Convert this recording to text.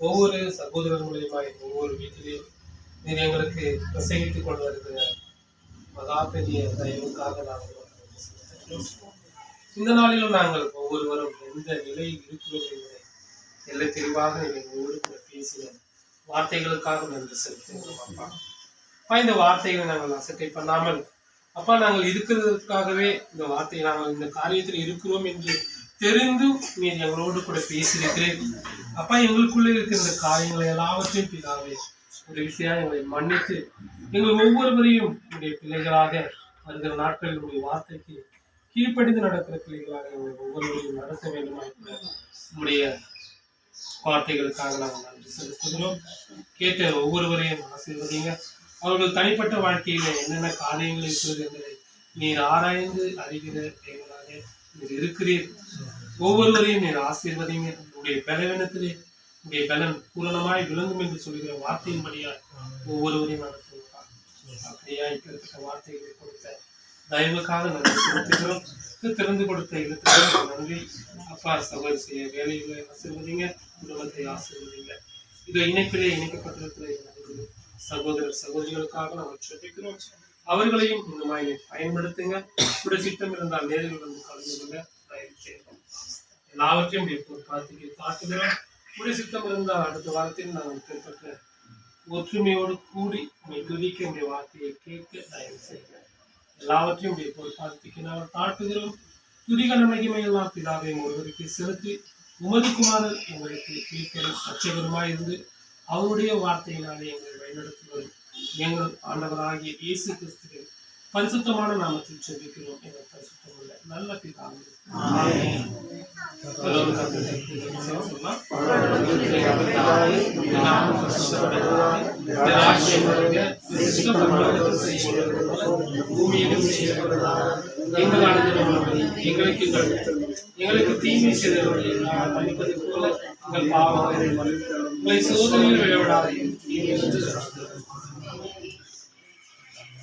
ஒவ்வொரு சகோதரர் மூலியமாய் ஒவ்வொரு வீட்டிலையும் நீர் எங்களுக்கு பிரசங்கித்துக் கொண்டு வருகிற மகா பெரிய தயவுக்காக நாங்கள் இந்த நாளிலும் நாங்கள் ஒவ்வொருவரும் எந்த நிலையில் இருக்கிறோம் என்பதை எல்லை தெளிவாக எங்களோடு கூட பேசின வார்த்தைகளுக்காக நன்றி செலுத்துகிறோம் அப்பா. இந்த வார்த்தைகளை நாங்கள் அசட்டை பண்ணாமல் அப்பா நாங்கள் இருக்கிறதுக்காகவே இந்த வார்த்தை நாங்கள் இந்த காரியத்தில் இருக்கிறோம் என்று தெரிந்தும் நீர் எங்களோடு கூட பேசியிருக்கிறேன் அப்பா. எங்களுக்குள்ளே இருக்கிற இந்த காரியங்களை எல்லாவற்றையும் பிதாவே ஒரு விஷயம் எங்களை மன்னித்து எங்கள் ஒவ்வொருவரையும் உடைய பிள்ளைகளாக வருகிற நாட்களில் உடைய வார்த்தைக்கு கீழ்ப்படிந்து நடக்கிற பிள்ளைகளாக எங்களை ஒவ்வொருவரையும் நடத்த வேண்டுமா உடைய வார்த்தைகளுக்காக நாங்கள் நன்றி செலுத்துகிறோம். கேட்ட ஒவ்வொருவரையும் ஆசீர்வதிங்க. அவர்கள் தனிப்பட்ட வாழ்க்கையில என்னென்ன காரியங்கள் இருக்கிறது என்பதை நீர் ஆராய்ந்து அறிகிற தேவனாக நீர் இருக்கிறீர். ஒவ்வொருவரையும் நீர் ஆசீர்வதிங்க. உடைய பலவீனத்திலே உடைய பலன் பூரணமாய் விளங்கும் என்று சொல்கிற வார்த்தையின்படியா ஒவ்வொருவரையும் நடத்துவதா அப்படியா இப்படிப்பட்ட வார்த்தைகளை கொடுத்த தயவுக்காக நன்றி செலுத்துகிறோம். திறந்து கொடுத்த இடத்துக்கு நன்றி அப்பா. சகோதரி செய்ய வேலைகளை ஆசீர்வதிங்க, குடும்பத்தை ஆசீர்வதிங்க. இது இணைப்பிலே இணைக்கப்பட்டிருக்கிற சகோதரர் சகோதரிகளுக்காக நாம் சொல்லிக்கிறோம். அவர்களையும் இந்த மாதிரி பயன்படுத்துங்க. இப்படி சித்தம் இருந்தால் நேரில் வந்து கலந்து கொள்ள தயவு செய்யணும். எல்லாவற்றையும் பார்த்துக்கு காட்டுகிறோம். இப்படி சித்தம் இருந்தால் அடுத்த வாரத்தில் நாங்கள் பின்பற்ற ஒற்றுமையோடு கூடி துதிக்க உடைய வார்த்தையை கேட்க தயவு செய்கிறேன். எல்லாவற்றையும் பார்த்துக்கு நாங்கள் தாட்டுகிறோம். துதிகன மகிமையெல்லாம் பிதாவை ஒருவருக்கு செலுத்தி உமது குமாரர் எங்களுக்கு கீழ்ப்படும் அச்சகரமாய் இருந்து அவருடைய வார்த்தையினாலே எங்களை வழிநடத்துவது எங்கள் ஆண்டவராகிய இயேசு கிறிஸ்துவின் பரிசுத்தமான நாமத்தில் சொல்லிக்கிறோம். எங்கள் பரிசுத்தமுள்ள நல்ல பிதாவே எங்களுக்கு தீமை செய்தவர்களை மன்னிப்பது போல எங்கள் பாவங்களை உங்களை சோதனையில் விளைவிடாதே